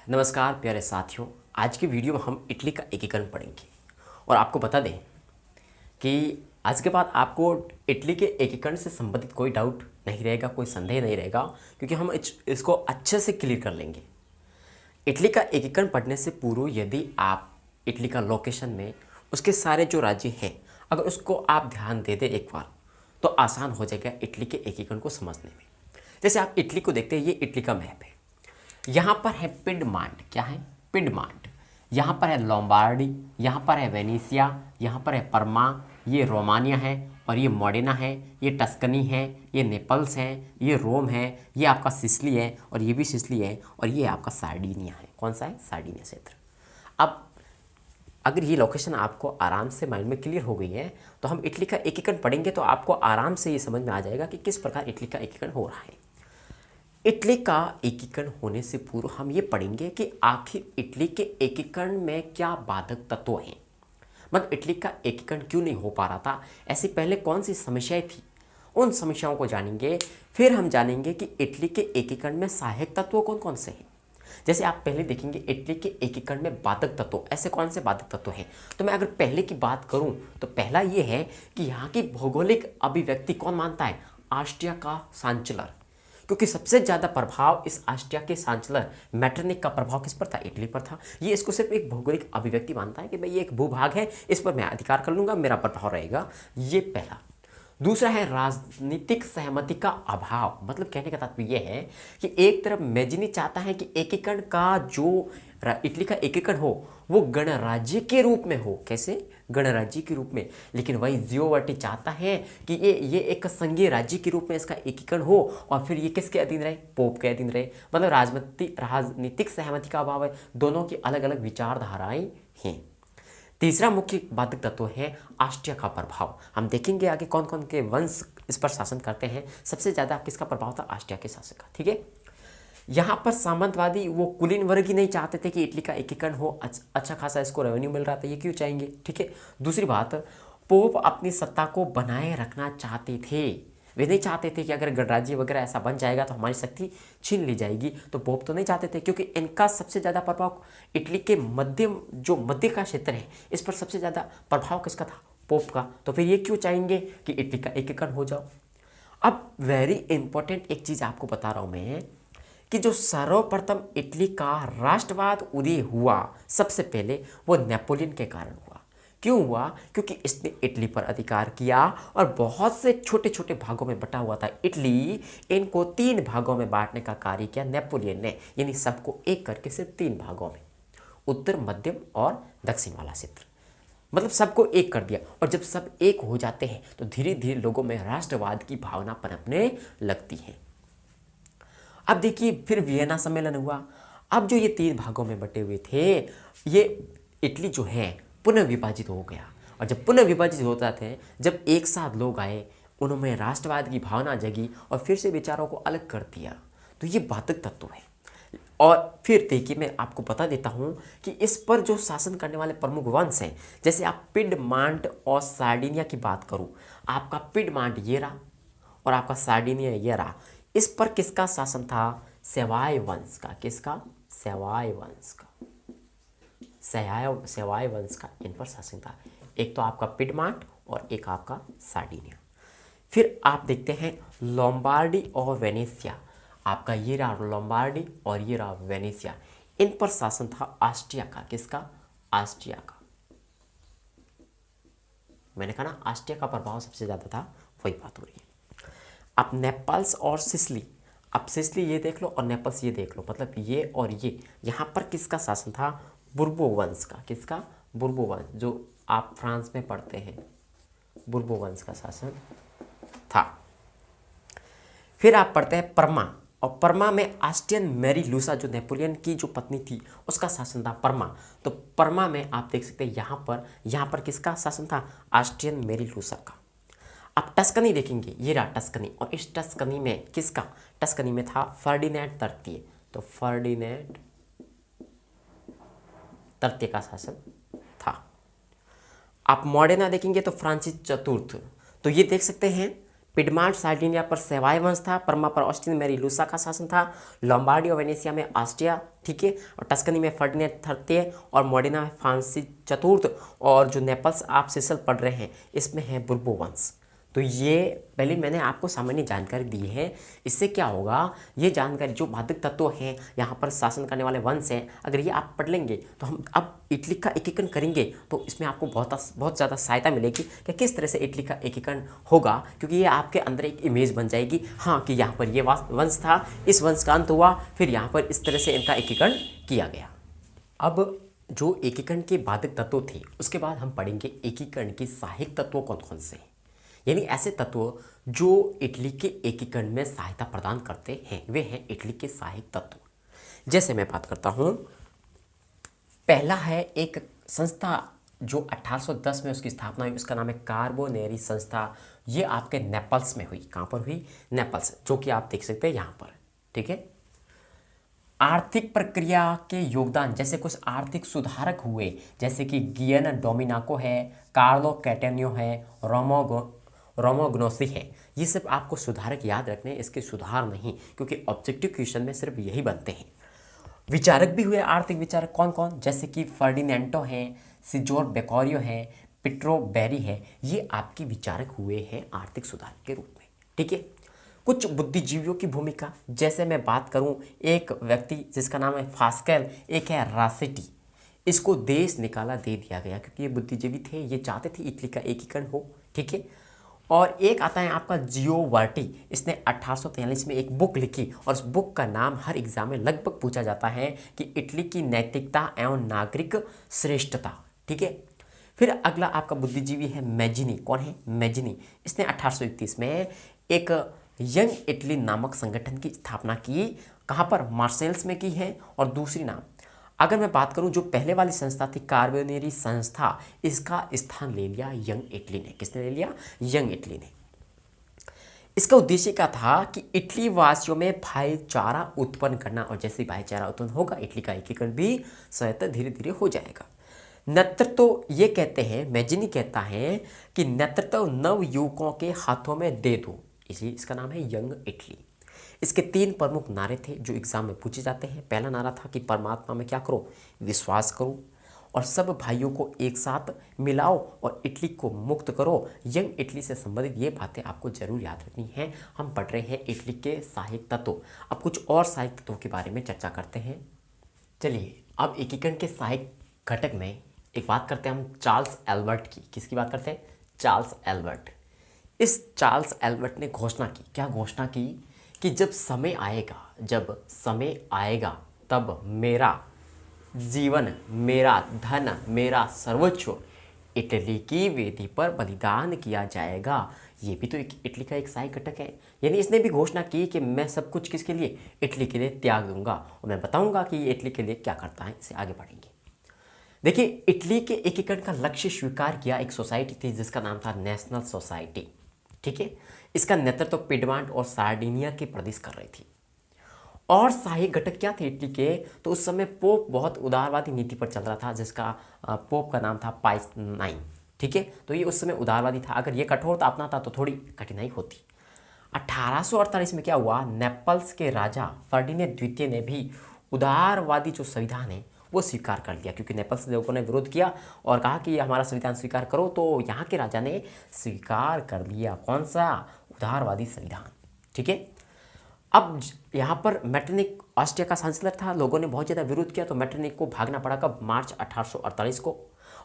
नमस्कार प्यारे साथियों। आज की वीडियो में हम इटली का एकीकरण पढ़ेंगे और आपको बता दें कि आज के बाद आपको इटली के एकीकरण से संबंधित कोई डाउट नहीं रहेगा, कोई संदेह नहीं रहेगा, क्योंकि हम इसको अच्छे से क्लियर कर लेंगे। इटली का एकीकरण पढ़ने से पूर्व यदि आप इटली का लोकेशन में उसके सारे जो राज्य हैं अगर उसको आप ध्यान दे दें एक बार तो आसान हो जाएगा इटली के एकीकरण को समझने में। जैसे आप इटली को देखते हैं, ये इटली का मैप है। यहाँ पर है पिडमांट, क्या है पिडमांट। यहाँ पर है लोम्बार्डी, यहाँ पर है वेनेसिया, यहाँ पर है परमा, ये रोमानिया है और ये मॉडेना है, ये टस्कनी है, ये नेपल्स है, ये रोम है, ये आपका सिसिली है और ये भी सिसिली है और ये आपका सार्डिनिया है। कौन सा है? सार्डिनिया क्षेत्र। अब अगर ये लोकेशन आपको आराम से माइंड में क्लियर हो गई है तो हम इटली का एकीकरण पढ़ेंगे तो आपको आराम से ये समझ में आ जाएगा कि किस प्रकार इटली का एकीकरण हो रहा है। इटली का एकीकरण होने से पूर्व हम ये पढ़ेंगे कि आखिर इटली के एकीकरण में क्या बाधक तत्व हैं, मतलब इटली का एकीकरण क्यों नहीं हो पा रहा था, ऐसी पहले कौन सी समस्याएं थी, उन समस्याओं को जानेंगे। फिर हम जानेंगे कि इटली के एकीकरण में सहायक तत्व कौन कौन से हैं। जैसे आप पहले देखेंगे इटली के एकीकरण में बाधक तत्व, ऐसे कौन से बाधक तत्व हैं। तो मैं अगर पहले की बात करूं तो पहला ये है कि यहाँ की भौगोलिक अभिव्यक्ति कौन मानता है? ऑस्ट्रिया का चांसलर, क्योंकि सबसे ज़्यादा प्रभाव इस ऑस्ट्रिया के चांसलर मेटरनिक का प्रभाव किस पर था? इटली पर था। ये इसको सिर्फ एक भौगोलिक अभिव्यक्ति मानता है कि भाई ये एक भूभाग है, इस पर मैं अधिकार कर लूँगा, मेरा प्रभाव रहेगा। ये पहला। दूसरा है राजनीतिक सहमति का अभाव, मतलब कहने का तात्पर्य यह है कि एक तरफ मेजनी चाहता है कि एकीकरण का जो इटली का एकीकरण हो वो गणराज्य के रूप में हो। कैसे? गणराज्य के रूप में। लेकिन वही जियोवर्टी चाहता है कि ये एक संघीय राज्य के रूप में इसका एकीकरण हो और फिर ये किसके अधीन रहे? पोप के अधीन रहे। मतलब राजनीतिक सहमति का अभाव है, दोनों की अलग अलग विचारधाराएं हैं। तीसरा मुख्य बाधक तत्व है ऑस्ट्रिया का प्रभाव। हम देखेंगे आगे कौन कौन के वंश इस पर शासन करते हैं। सबसे ज़्यादा किसका प्रभाव था? ऑस्ट्रिया के शासक का। ठीक है। यहाँ पर सामंतवादी वो कुलीन वर्ग ही नहीं चाहते थे कि इटली का एकीकरण हो, अच्छा खासा इसको रेवेन्यू मिल रहा था, ये क्यों चाहेंगे? ठीक है। दूसरी बात, पोप अपनी सत्ता को बनाए रखना चाहते थे। वे नहीं चाहते थे कि अगर गणराज्य वगैरह ऐसा बन जाएगा तो हमारी शक्ति छीन ली जाएगी। तो पोप तो नहीं चाहते थे, क्योंकि इनका सबसे ज़्यादा प्रभाव इटली के मध्य का क्षेत्र है, इस पर सबसे ज़्यादा प्रभाव किसका था? पोप का। तो फिर ये क्यों चाहेंगे कि इटली का एकीकरण हो जाओ। अब वेरी इंपॉर्टेंट एक चीज़ आपको बता रहा हूँ मैं कि जो सर्वप्रथम इटली का राष्ट्रवाद उदय हुआ सबसे पहले वो नेपोलियन के कारण हुआ। क्यों हुआ? क्योंकि इसने इटली पर अधिकार किया और बहुत से छोटे छोटे भागों में बटा हुआ था इटली, इनको 3 भागों में बांटने का कार्य किया नेपोलियन ने, यानी सबको एक करके सिर्फ 3 भागों में, उत्तर, मध्यम और दक्षिण वाला क्षेत्र, मतलब सबको एक कर दिया। और जब सब एक हो जाते हैं तो धीरे धीरे लोगों में राष्ट्रवाद की भावना पनपने लगती है। अब देखिए फिर वियना सम्मेलन हुआ। अब जो ये 3 भागों में बटे हुए थे, ये इटली जो है पुनः विभाजित हो गया। और जब पुनः विभाजित होता थे, जब एक साथ लोग आए, उन्होंने राष्ट्रवाद की भावना जगी और फिर से विचारों को अलग कर दिया। तो ये बाधक तत्व है। और फिर देखिए मैं आपको बता देता हूँ कि इस पर जो शासन करने वाले प्रमुख वंश हैं, जैसे आप पिडमांट और सार्डिनिया की बात करूँ, आपका पिडमांट ये रहा और आपका सार्डिनिया ये रहा। इस पर किसका शासन था? सेवाय वंश का। किसका? सेवाय वंश का। सेवाय वंश का इन पर शासन था। एक तो आपका पिडमांट और एक आपका सार्डिनिया। फिर आप देखते हैं लोम्बार्डी और वेनेसिया। आपका ये रहा लोम्बार्डी और ये रहा वेनेसिया। इन पर शासन था ऑस्ट्रिया का। किसका? ऑस्ट्रिया का। मैंने कहा ना ऑस्ट्रिया का प्रभाव सबसे ज़्यादा था, वही बात हो रही है। अब नेपल्स और सिसिली, अब सिसिली ये देख लो और नेपल्स ये देख लो, मतलब ये और ये, यहाँ पर किसका शासन था? बुर्बो वंश का। किसका? बुर्बो वंश, जो आप फ्रांस में पढ़ते हैं, बुर्बो वंश का शासन था। फिर आप पढ़ते हैं परमा, और परमा में ऑस्ट्रियन मैरी लूसा, जो नेपोलियन की जो पत्नी थी, उसका शासन था परमा। तो परमा में आप देख सकते हैं यहाँ पर किसका शासन था? ऑस्ट्रियन मैरी लूसा का। अब टस्कनी देखेंगे, ये रहा टस्कनी, और इस टस्कनी में किसका? टस्कनी में था फर्डिनेंड तृतीय। तो फर्डिनेंड तृतीय का शासन था। आप मॉडेना देखेंगे तो फ्रांसिस चतुर्थ। तो ये देख सकते हैं पिडमांट सार्डिनिया पर सेवाय वंश था। पर्मा पर ऑस्टिन मेरी लूसा का शासन था। लोम्बार्डी और वेनेसिया में ऑस्ट्रिया, ठीक है, और टस्कनी में फर्डिनेंड तृतीय और मोडेना में फ्रांसिस चतुर्थ, और जो नेपल्स आप सिसल पढ़ रहे हैं इसमें है बुर्बो वंश। तो ये पहले मैंने आपको सामान्य जानकारी दी है। इससे क्या होगा, ये जानकारी जो बाधिक तत्व हैं, यहाँ पर शासन करने वाले वंश हैं, अगर ये आप पढ़ लेंगे तो हम अब इटली का एकीकरण करेंगे तो इसमें आपको बहुत ज़्यादा सहायता मिलेगी कि किस तरह से इटली का एकीकरण होगा, क्योंकि ये आपके अंदर एक इमेज बन जाएगी, हाँ कि यहाँ पर ये वंश था, इस वंश का अंत हुआ, फिर यहाँ पर इस तरह से इनका एकीकरण किया गया। अब जो एकीकरण के बाधिक तत्व थे उसके बाद हम पढ़ेंगे एकीकरण के सहायक तत्व कौन कौन से हैं, यानी ऐसे तत्व जो इटली के एकीकरण में सहायता प्रदान करते हैं, वे हैं इटली के सहायक तत्व। जैसे मैं बात करता हूं, पहला है एक संस्था जो 1810 में उसकी स्थापना हुई, उसका नाम है कार्बोनेरी संस्था। ये आपके नेपल्स में हुई। कहाँ पर हुई? नेपल्स, जो कि आप देख सकते हैं यहाँ पर, ठीक है। आर्थिक प्रक्रिया के योगदान, जैसे कुछ आर्थिक सुधारक हुए, जैसे कि गियन डोमिनाको है, कार्लो कैटेनियो है, रोमोग्नोसी है। ये सब आपको सुधारक याद रखने हैं, इसके सुधार नहीं, क्योंकि ऑब्जेक्टिव क्वेश्चन में सिर्फ यही बनते हैं। विचारक भी हुए, आर्थिक विचारक कौन कौन, जैसे कि फर्डिनेंटो हैं, सिजोर बेकोरियो हैं, पिट्रो बेरी है। ये आपके विचारक हुए हैं आर्थिक सुधार के रूप में, ठीक है। कुछ बुद्धिजीवियों की भूमिका, जैसे मैं बात करूं, एक व्यक्ति जिसका नाम है फास्केल, एक है रासेटी। इसको देश निकाला दे दिया गया क्योंकि ये बुद्धिजीवी थे, ये चाहते थे इटली का एकीकरण हो, ठीक है। और एक आता है आपका जियोवर्टी, इसने 1843 में एक बुक लिखी और उस बुक का नाम हर एग्जाम में लगभग पूछा जाता है कि इटली की नैतिकता एवं नागरिक श्रेष्ठता, ठीक है। फिर अगला आपका बुद्धिजीवी है मैजिनी। कौन है? मैजिनी। इसने 1831 में एक यंग इटली नामक संगठन की स्थापना की। कहाँ पर? मार्सेल्स में की है। और दूसरी नाम, अगर मैं बात करूं, जो पहले वाली संस्था थी कार्बोनेरी संस्था, इसका स्थान ले लिया यंग इटली ने। किसने ले लिया? यंग इटली ने। इसका उद्देश्य क्या था कि इटली वासियों में भाईचारा उत्पन्न करना, और जैसे भाईचारा उत्पन्न होगा इटली का एकीकरण भी स्वतः धीरे धीरे हो जाएगा। नेतृत्व, ये कहते हैं, मैजिनी कहता है कि नेतृत्व नव युवकों के हाथों में दे दो, इसी इसका नाम है यंग इटली। इसके 3 प्रमुख नारे थे जो एग्जाम में पूछे जाते हैं। पहला नारा था कि परमात्मा में क्या करो? विश्वास करो, और सब भाइयों को एक साथ मिलाओ और इटली को मुक्त करो। यंग इटली से संबंधित ये बातें आपको जरूर याद रखनी है। हम पढ़ रहे हैं इटली के सहायक तत्व। अब कुछ और सहायक तत्वों के बारे में चर्चा करते हैं। चलिए, अब एकीकरण के सहायक घटक में एक बात करते हैं हम चार्ल्स एल्बर्ट की। किसकी बात करते हैं? Charles Albert. इस चार्ल्स एल्बर्ट ने घोषणा की। क्या घोषणा की? कि जब समय आएगा तब मेरा जीवन, मेरा धन, मेरा सर्वोच्च इटली की वेदी पर बलिदान किया जाएगा। ये भी तो इटली का एक सहायक घटक है। यानी इसने भी घोषणा की कि मैं सब कुछ किसके लिए? इटली के लिए त्याग दूंगा, और मैं बताऊंगा कि ये इटली के लिए क्या करता है। इसे आगे बढ़ेंगे। देखिए, इटली के एकीकरण का लक्ष्य स्वीकार किया एक सोसाइटी थी जिसका नाम था नेशनल सोसाइटी, ठीक है। इसका नेतृत्व पिडमांट और सार्डिनिया के प्रदेश कर रही थी। और सहायक घटक क्या थे इटली के? तो उस समय पोप बहुत उदारवादी नीति पर चल रहा था, जिसका पोप का नाम था पाइस 9, ठीक है। तो ये उस समय उदारवादी था। अगर ये कठोरता अपनाता तो थोड़ी कठिनाई होती। 1848 में क्या हुआ? नेपल्स के राजा फर्डिनेंड द्वितीय ने भी उदारवादी जो संविधान है वो स्वीकार कर लिया, क्योंकि नेपल्स लोगों ने विरोध किया और कहा कि हमारा संविधान स्वीकार करो। तो यहाँ के राजा ने स्वीकार कर लिया। कौन सा? उदारवादी संविधान, ठीक है। अब यहाँ पर मेटरनिक ऑस्ट्रिया का चांसलर था। लोगों ने बहुत ज़्यादा विरोध किया तो मेटरनिक को भागना पड़ा। कब? मार्च 1848 को।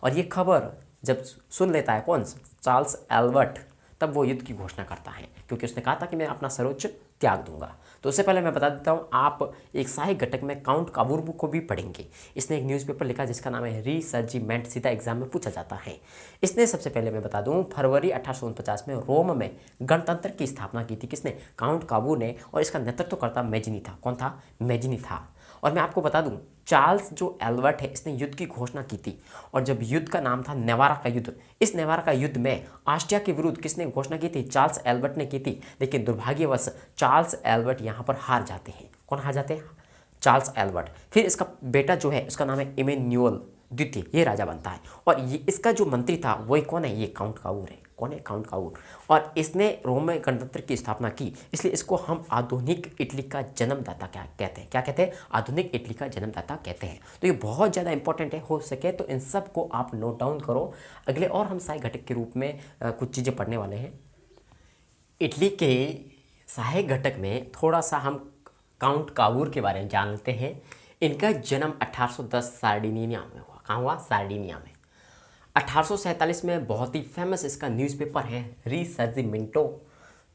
और ये खबर जब सुन लेता है कौन? चार्ल्स एल्बर्ट, तब वो युद्ध की घोषणा करता है, क्योंकि उसने कहा था कि मैं अपना सर्वोच्च त्याग दूंगा। तो उससे पहले मैं बता देता हूँ, आप एक सहायक घटक में काउंट काबूरबू को भी पढ़ेंगे। इसने एक न्यूज़पेपर लिखा जिसका नाम है रिसर्जिमेंट, सीधा एग्जाम में पूछा जाता है। इसने सबसे पहले मैं बता दूँ, फरवरी 1849 में रोम में गणतंत्र की स्थापना की थी। किसने? काउंट काबू ने। और इसका नेतृत्वकर्ता मैजिनी था। कौन था? मैजिनी था। और मैं आपको बता दूं, चार्ल्स जो एल्बर्ट है, इसने युद्ध की घोषणा की थी। और जब युद्ध का नाम था नेवारा का युद्ध, इस नेवारा का युद्ध में ऑस्ट्रिया के विरुद्ध किसने घोषणा की थी? चार्ल्स एल्बर्ट ने की थी। लेकिन दुर्भाग्यवश चार्ल्स एल्बर्ट यहाँ पर हार जाते हैं। कौन हार जाते हैं? Charles Albert. फिर इसका बेटा जो है, उसका नाम है इमैनुअल द्वितीय, ये राजा बनता है। और ये इसका जो मंत्री था वही कौन है? ये काउंट काबूर है। कौन है? काउंट काऊर। और इसने रोम में गणतंत्र की स्थापना की, इसलिए इसको हम आधुनिक इटली का जन्मदाता क्या कहते हैं? क्या कहते हैं? आधुनिक इटली का जन्मदाता कहते हैं। तो ये बहुत ज़्यादा इंपॉर्टेंट है, हो सके तो इन सब को आप नोट डाउन करो। अगले और हम सहायक घटक के रूप में कुछ चीज़ें पढ़ने वाले हैं। इटली के सहायक घटक में थोड़ा सा हम काउंट कावूर के बारे में जान लेते हैं। इनका जन्म 1810 सार्डिनिया में हुआ। कहाँ हुआ? सार्डिनिया में। 1847 में बहुत ही फेमस इसका न्यूज़पेपर है रिसर्जिमेंटो,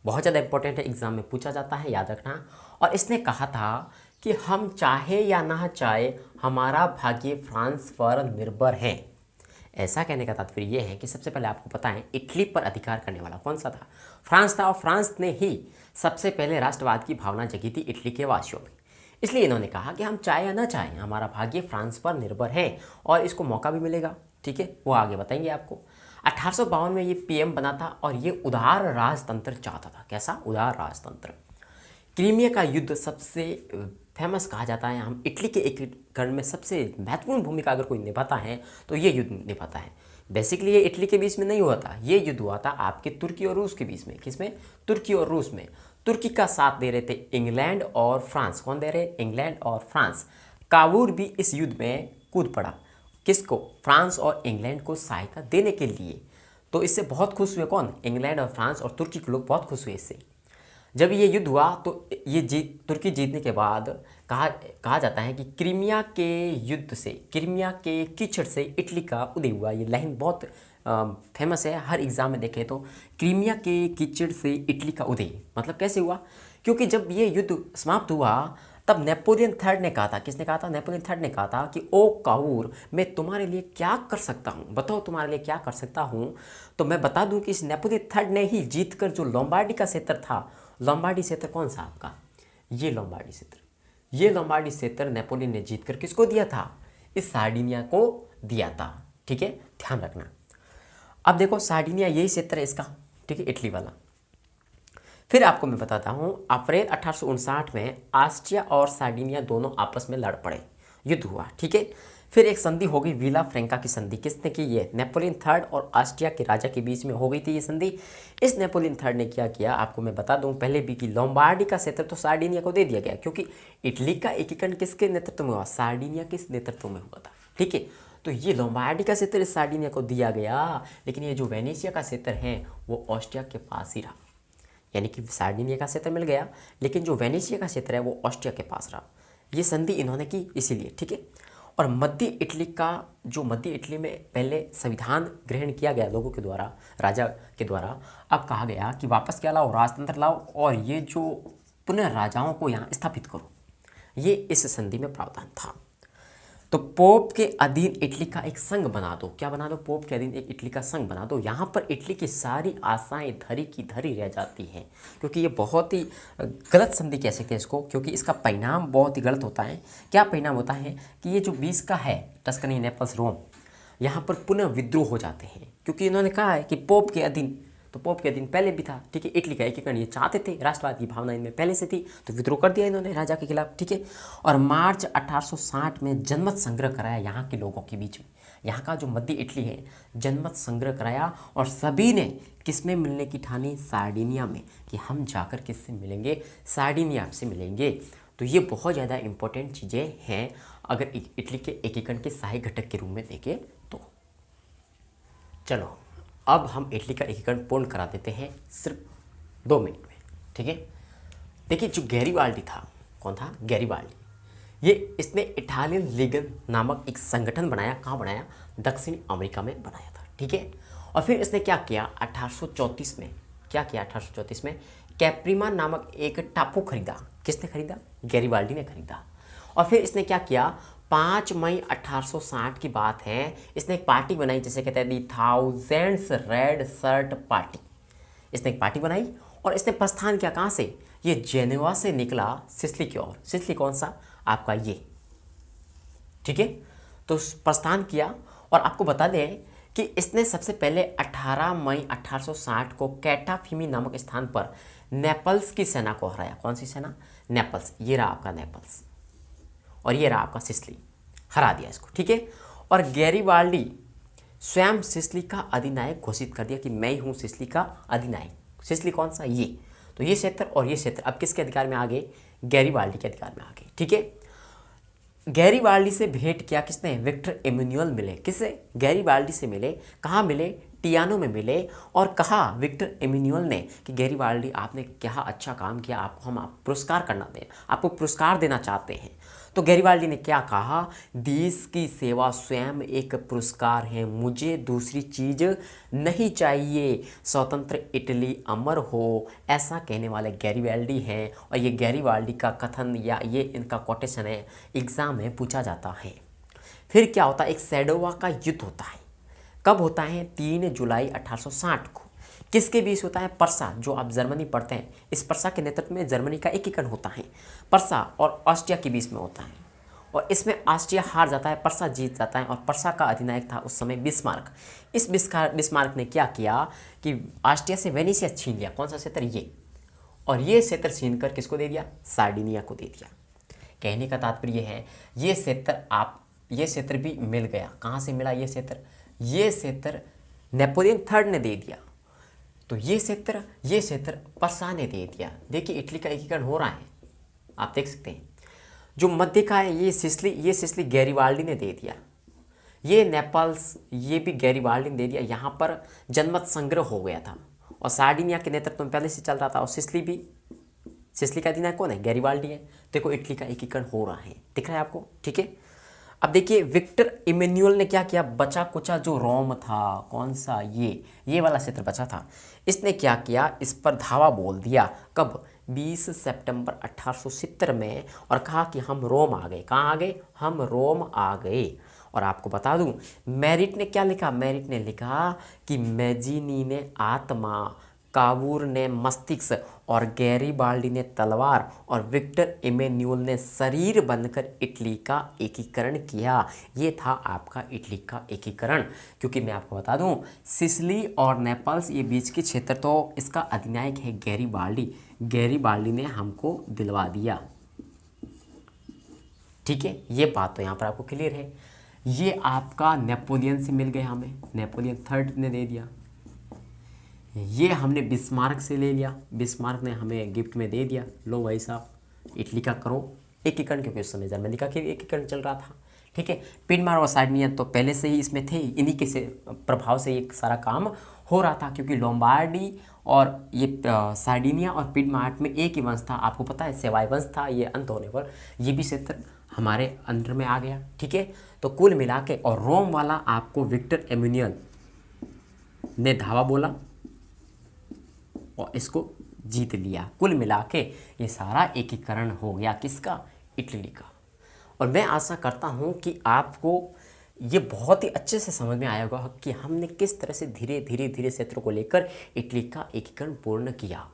बहुत ज़्यादा इंपॉर्टेंट है, एग्जाम में पूछा जाता है, याद रखना। और इसने कहा था कि हम चाहे या ना चाहे हमारा भाग्य फ्रांस पर निर्भर है। ऐसा कहने का तात्पर्य यह है कि सबसे पहले आपको पता है इटली पर अधिकार करने वाला कौन सा था? फ्रांस था। और फ्रांस ने ही सबसे पहले राष्ट्रवाद की भावना जगी थी इटली के वासियों में। इसलिए इन्होंने कहा कि हम चाहे या ना चाहें हमारा भाग्य फ्रांस पर निर्भर है और इसको मौका भी मिलेगा। ठीक है, वो आगे बताएंगे आपको। 1852 में ये पीएम बना था और ये उदार राजतंत्र चाहता था। कैसा? उदार राजतंत्र। क्रीमिया का युद्ध सबसे फेमस कहा जाता है। हम इटली के एकीकरण में सबसे महत्वपूर्ण भूमिका अगर कोई निभाता है तो ये युद्ध निभाता है। बेसिकली ये इटली के बीच में नहीं हुआ था, ये युद्ध हुआ था आपके तुर्की और रूस के बीच में। किसमें? तुर्की और रूस में। तुर्की का साथ दे रहे थे इंग्लैंड और फ्रांस। कौन दे रहे? इंग्लैंड और फ्रांस। कावूर भी इस युद्ध में कूद पड़ा। किसको? फ्रांस और इंग्लैंड को सहायता देने के लिए। तो इससे बहुत खुश हुए कौन? इंग्लैंड और फ्रांस और तुर्की के लोग बहुत खुश हुए इससे। जब ये युद्ध हुआ तो ये तुर्की जीतने के बाद कहा जाता है कि क्रीमिया के युद्ध से, क्रीमिया के कीचड़ से इटली का उदय हुआ। ये लाइन बहुत फेमस है, हर एग्जाम में देखें तो क्रीमिया के कीचड़ से इटली का उदय। मतलब कैसे हुआ? क्योंकि जब ये युद्ध समाप्त हुआ तब नेपोलियन थर्ड ने कहा था। किसने कहा था? नेपोलियन थर्ड ने कहा था कि ओ कावूर, मैं तुम्हारे लिए क्या कर सकता हूँ? बताओ तुम्हारे लिए क्या कर सकता हूँ? तो मैं बता दूँ कि इस नेपोलियन थर्ड ने ही जीतकर जो लोम्बार्डी का क्षेत्र था, लोम्बार्डी क्षेत्र कौन सा आपका? ये लोम्बार्डी क्षेत्र। ये लोम्बार्डी क्षेत्र नेपोलियन ने जीतकर किसको दिया था? इस सार्डिनिया को दिया था। ठीक है, ध्यान रखना। अब देखो सार्डिनिया यही क्षेत्र है इसका, ठीक है, इटली वाला। फिर आपको मैं बताता हूँ, अप्रैल 1859 में ऑस्ट्रिया और सार्डिनिया दोनों आपस में लड़ पड़े, युद्ध हुआ। ठीक है, फिर एक संधि हो गई, विला फ्रैंका की संधि। किसने की? ये नेपोलियन थर्ड और ऑस्ट्रिया के राजा के बीच में हो गई थी ये संधि। इस नेपोलियन थर्ड ने क्या किया, आपको मैं बता दूं पहले भी कि लोम्बार्डी का क्षेत्र तो सार्डिनिया को दे दिया गया, क्योंकि इटली का एकीकरण किसके नेतृत्व में हुआ? सार्डिनिया के नेतृत्व में हुआ था। ठीक है, तो ये लोम्बार्डी का क्षेत्र सार्डिनिया को दिया गया, लेकिन ये जो वेनेशिया का क्षेत्र है वो ऑस्ट्रिया के पास ही रहा। यानी कि सार्डिनिया का क्षेत्र मिल गया, लेकिन जो वेनेशिया का क्षेत्र है वो ऑस्ट्रिया के पास रहा। ये संधि इन्होंने की इसीलिए। ठीक है, और मध्य इटली का जो मध्य इटली में पहले संविधान ग्रहण किया गया लोगों के द्वारा, राजा के द्वारा, अब कहा गया कि वापस क्या लाओ? राजतंत्र लाओ और ये जो पुनः राजाओं को यहाँ स्थापित करो। ये इस संधि में प्रावधान था। तो पोप के अधीन इटली का एक संघ बना दो। क्या बना दो? पोप के अधीन एक इटली का संघ बना दो। यहाँ पर इटली की सारी आशाएं धरी की धरी रह जाती हैं, क्योंकि ये बहुत ही गलत संधि कह सकते हैं इसको, क्योंकि इसका परिणाम बहुत ही गलत होता है। क्या परिणाम होता है कि ये जो 20 का है टस्कनी, नेपल्स, रोम, यहाँ पर पुनः विद्रोह हो जाते हैं, क्योंकि इन्होंने कहा है कि पोप के अधीन। तो पोप के अधीन पहले भी था। ठीक है, इटली का एकीकरण ये चाहते थे, राष्ट्रवाद की भावना इनमें पहले से थी, तो विद्रोह कर दिया इन्होंने राजा के खिलाफ। ठीक है, और मार्च 1860 में जनमत संग्रह कराया यहाँ के लोगों के बीच में। यहाँ का जो मध्य इटली है, जनमत संग्रह कराया और सभी ने किस में मिलने की ठानी? सार्डिनिया में, कि हम जाकर किससे मिलेंगे? सार्डिनिया से मिलेंगे। तो ये बहुत ज़्यादा इंपॉर्टेंट चीज़ें हैं अगर इटली के एकीकरण के सहायक घटक के रूप में देखें तो। चलो अब हम इटली का एकीकरण पूर्ण करा देते हैं सिर्फ 2 मिनट में। ठीक है, देखिए जो गैरिबाल्डी था, कौन था? गैरिबाल्डी। ये इसने इटालियन लीगल नामक एक संगठन बनाया। कहाँ बनाया? दक्षिण अमेरिका में बनाया था। ठीक है, और फिर इसने क्या किया? 1834 में क्या किया? 1834 में कैप्रीमान नामक एक टापू खरीदा। किसने खरीदा? गैरिबाल्डी ने खरीदा। और फिर इसने क्या किया? 5 मई 1860 की बात है, इसने एक पार्टी बनाई जिसे कहते हैं दी थाउजेंड्स रेड शर्ट पार्टी। इसने एक पार्टी बनाई और इसने प्रस्थान किया कहाँ से? ये जेनेवा से निकला सिसिली की ओर। सिसिली कौन सा? आपका ये। ठीक है, तो प्रस्थान किया। और आपको बता दें कि इसने सबसे पहले 18 मई 1860 को कैटाफिमी नामक स्थान पर नेपल्स की सेना को हराया। कौन सी सेना? नेपल्स। ये रहा आपका नेपल्स और ये रहा आपका सिसिली, हरा दिया इसको। ठीक है, और गैरिबाल्डी स्वयं सिसिली का अधिनायक घोषित कर दिया कि मैं ही हूँ सिसिली का अधिनायक। सिसिली कौन सा? ये। तो ये क्षेत्र और ये क्षेत्र अब किसके अधिकार में आ गए? गैरिबाल्डी के अधिकार में आ गए। ठीक है। गैरिबाल्डी से भेंट किया किसने? विक्टर एमेनुअल मिले। किससे? गैरिबाल्डी से मिले। कहाँ मिले? टियानो में मिले। और कहा विक्टर एमेनुअल ने कि गैरिबाल्डी आपने क्या अच्छा काम किया, आपको हम पुरस्कार करना दें, आपको पुरस्कार देना चाहते हैं। तो गैरिबाल्डी ने क्या कहा? देश की सेवा स्वयं एक पुरस्कार है, मुझे दूसरी चीज़ नहीं चाहिए, स्वतंत्र इटली अमर हो, ऐसा कहने वाले गैरिबाल्डी हैं। और ये गैरिबाल्डी का कथन या ये इनका कोटेशन है, एग्ज़ाम में पूछा जाता है। फिर क्या होता है? एक सैडोवा का युद्ध होता है। कब होता है? 3 जुलाई 1860 को। किसके बीच होता है? पर्सा, जो आप जर्मनी पढ़ते हैं, इस पर्सा के नेतृत्व में जर्मनी का एकीकरण होता है। पर्सा और ऑस्ट्रिया के बीच में होता है और इसमें ऑस्ट्रिया हार जाता है, पर्सा जीत जाता है। और पर्सा का अधिनायक था उस समय बिस्मार्क। इस बिस्मार्क ने क्या किया कि ऑस्ट्रिया से वेनेशिया छीन लिया। कौन सा क्षेत्र? ये। और ये क्षेत्र छीन कर किसको दे दिया? सार्डिनिया को दे दिया। कहने का तात्पर्य है ये क्षेत्र भी मिल गया। कहाँ से मिला ये क्षेत्र? ये क्षेत्र नेपोलियन थर्ड ने दे दिया। तो ये क्षेत्र पर्सा ने दे दिया। देखिए इटली का एकीकरण हो रहा है, आप देख सकते हैं। जो मध्य का है ये सिसिली गैरिबाल्डी ने दे दिया। ये नेपल्स, ये भी गैरिबाल्डी ने दे दिया। यहाँ पर जनमत संग्रह हो गया था और सार्डिनिया के नेतृत्व में पहले से चल रहा था। और सिसिली का अधिनायक कौन है? गैरिबाल्डी है। देखो इटली का एकीकरण हो रहा है, दिख रहा है आपको? ठीक है। अब देखिए विक्टर इमेनुअल ने क्या किया? बचा कुचा जो रोम था, कौन सा? ये वाला क्षेत्र बचा था, इसने क्या किया? इस पर धावा बोल दिया। कब? 20 सितंबर 1870 में। और कहा कि हम रोम आ गए। कहाँ आ गए? हम रोम आ गए। और आपको बता दूं मेरिट ने क्या लिखा? मेरिट ने लिखा कि मैजीनी ने आत्मा, कावूर ने मस्तिष्क और गैरिबाल्डी ने तलवार और विक्टर इमेनुअल ने शरीर बनकर इटली का एकीकरण किया। ये था आपका इटली का एकीकरण। क्योंकि मैं आपको बता दूं सिसिली और नेपल्स ये बीच के क्षेत्र, तो इसका अधिनायक है गैरिबाल्डी। गैरिबाल्डी ने हमको दिलवा दिया। ठीक है, ये बात तो यहाँ पर आपको क्लियर है। ये आपका नेपोलियन से मिल गया, हमें नेपोलियन थर्ड ने दे दिया। ये हमने बिस्मार्क से ले लिया, बिस्मार्क ने हमें गिफ्ट में दे दिया। लो भाई साहब इटली का करो एकीकरण, क्योंकि उस समय जर्मनी का एकीकरण चल रहा था। ठीक है। पिडमार और सार्डिनिया तो पहले से ही इसमें थे, इन्हीं के प्रभाव से ये सारा काम हो रहा था। क्योंकि लोम्बार्डी और ये सार्डिनिया और पिडमार्ट में एक ही वंश था, आपको पता है सेवाई वंश था। ये अंत होने पर ये भी क्षेत्र हमारे अंडर में आ गया। ठीक है। तो कुल मिला के, और रोम वाला आपको विक्टर एमेनुअल ने धावा बोला और इसको जीत लिया। कुल मिला के ये सारा एकीकरण हो गया किसका? इटली का। और मैं आशा करता हूँ कि आपको ये बहुत ही अच्छे से समझ में आया होगा कि हमने किस तरह से धीरे धीरे क्षेत्रों को लेकर इटली का एकीकरण पूर्ण किया।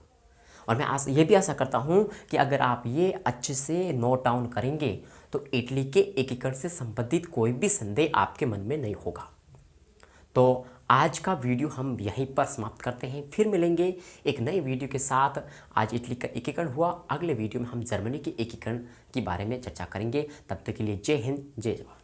और मैं ये भी आशा करता हूँ कि अगर आप ये अच्छे से नोट डाउन करेंगे तो इटली के एकीकरण से संबंधित कोई भी संदेह आपके मन में नहीं होगा। तो आज का वीडियो हम यहीं पर समाप्त करते हैं, फिर मिलेंगे एक नई वीडियो के साथ। आज इटली का एकीकरण हुआ, अगले वीडियो में हम जर्मनी के एकीकरण के बारे में चर्चा करेंगे। तब तक के लिए जय हिंद, जय जवाहर।